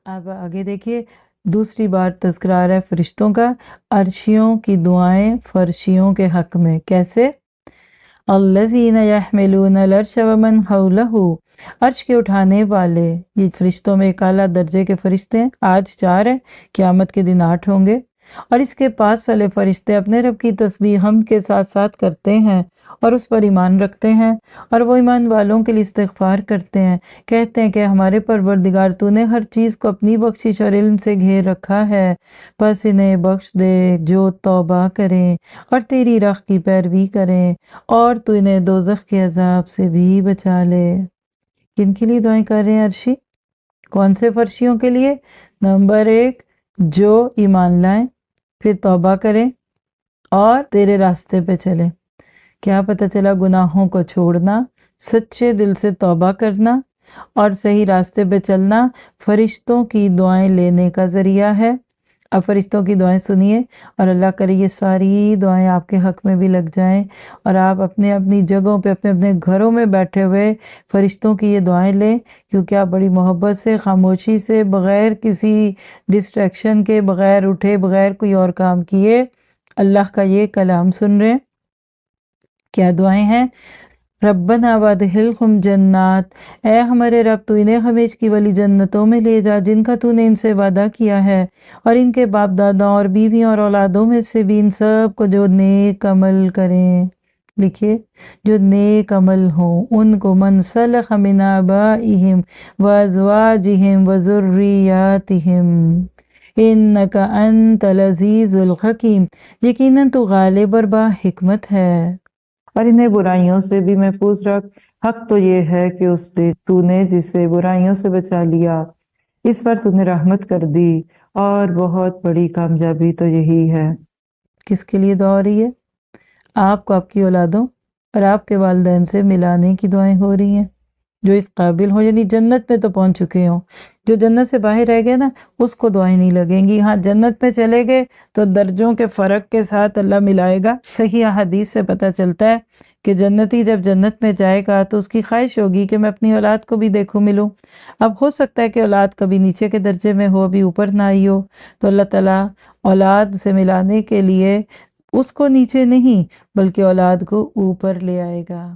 اب آگے دیکھیے دوسری بار تذکرہ آ رہا ہے فرشتوں کا، عرشیوں کی دعائیں فرشیوں کے حق میں کیسے؟ الذین یحملون العرش ومن حولہ، عرش کے اٹھانے والے، یہ فرشتوں میں ایک اعلیٰ درجے کے فرشتے ہیں، آج 4 ہیں، قیامت کے دن 8 ہوں گے، اور اس کے پاس والے فرشتے اپنے رب کی تسبیح حمد کے ساتھ ساتھ کرتے ہیں اور اس پر ایمان رکھتے ہیں، اور وہ ایمان والوں کے لیے استغفار کرتے ہیں، کہتے ہیں کہ ہمارے پروردگار تو نے ہر چیز کو اپنی بخشش اور علم سے گھیر رکھا ہے، بس انہیں بخش دے جو توبہ کریں اور تیری راہ کی پیروی کریں، اور تو انہیں دوزخ کے عذاب سے بھی بچا لے۔ کن کے لیے دعائیں کر رہے ہیں عرشی؟ کون سے فرشیوں کے لیے؟ نمبر 1 جو ایمان لائیں، پھر توبہ کریں اور تیرے راستے پہ چلیں۔ کیا پتہ چلا؟ گناہوں کو چھوڑنا، سچے دل سے توبہ کرنا اور صحیح راستے پہ چلنا فرشتوں کی دعائیں لینے کا ذریعہ ہے۔ اب فرشتوں کی دعائیں سنیے، اور اللہ کرے یہ ساری دعائیں آپ کے حق میں بھی لگ جائیں، اور آپ اپنے اپنی جگہوں پہ اپنے اپنے گھروں میں بیٹھے ہوئے فرشتوں کی یہ دعائیں لیں، کیونکہ آپ بڑی محبت سے، خاموشی سے، بغیر کسی ڈسٹریکشن کے، بغیر اٹھے، بغیر کوئی اور کام کیے اللہ کا یہ کلام سن رہے ہیں۔ کیا دعائیں ہیں؟ ربنا وادخلہم جنات، اے ہمارے رب تو انہیں ہمیشہ کی والی جنتوں میں لے جا جن کا تو نے ان سے وعدہ کیا ہے، اور ان کے باپ دادا اور بیویوں اور اولادوں میں سے بھی ان سب کو جو نیک عمل کریں، لکھیے جو نیک عمل ہوں ان کو، من صلح من آبائہم وازواجہم وذریاتہم انک انت العزیز الحکیم، یقیناً تو غالب اور با حکمت ہے، اور انہیں برائیوں سے بھی محفوظ رکھ۔ حق تو یہ ہے کہ تو نے جسے برائیوں سے بچا لیا اس پر تو نے رحمت کر دی، اور بہت بڑی کامیابی تو یہی ہے۔ کس کے لیے دعا ہو رہی ہے؟ آپ کو آپ کی اولادوں اور آپ کے والدین سے ملانے کی دعائیں ہو رہی ہیں، جو اس قابل ہوں، یعنی جنت میں تو پہنچ چکے ہوں۔ جو جنت سے باہر رہ گئے نا اس کو دعائیں نہیں لگیں گی، ہاں جنت میں چلے گئے تو درجوں کے فرق کے ساتھ اللہ ملائے گا۔ صحیح حدیث سے پتہ چلتا ہے کہ جنتی جب جنت میں جائے گا تو اس کی خواہش ہوگی کہ میں اپنی اولاد کو بھی دیکھوں، ملوں۔ اب ہو سکتا ہے کہ اولاد کبھی نیچے کے درجے میں ہو، ابھی اوپر نہ آئی ہو، تو اللہ تعالیٰ اولاد سے ملانے کے لیے اس کو نیچے نہیں بلکہ اولاد کو اوپر لے آئے گا۔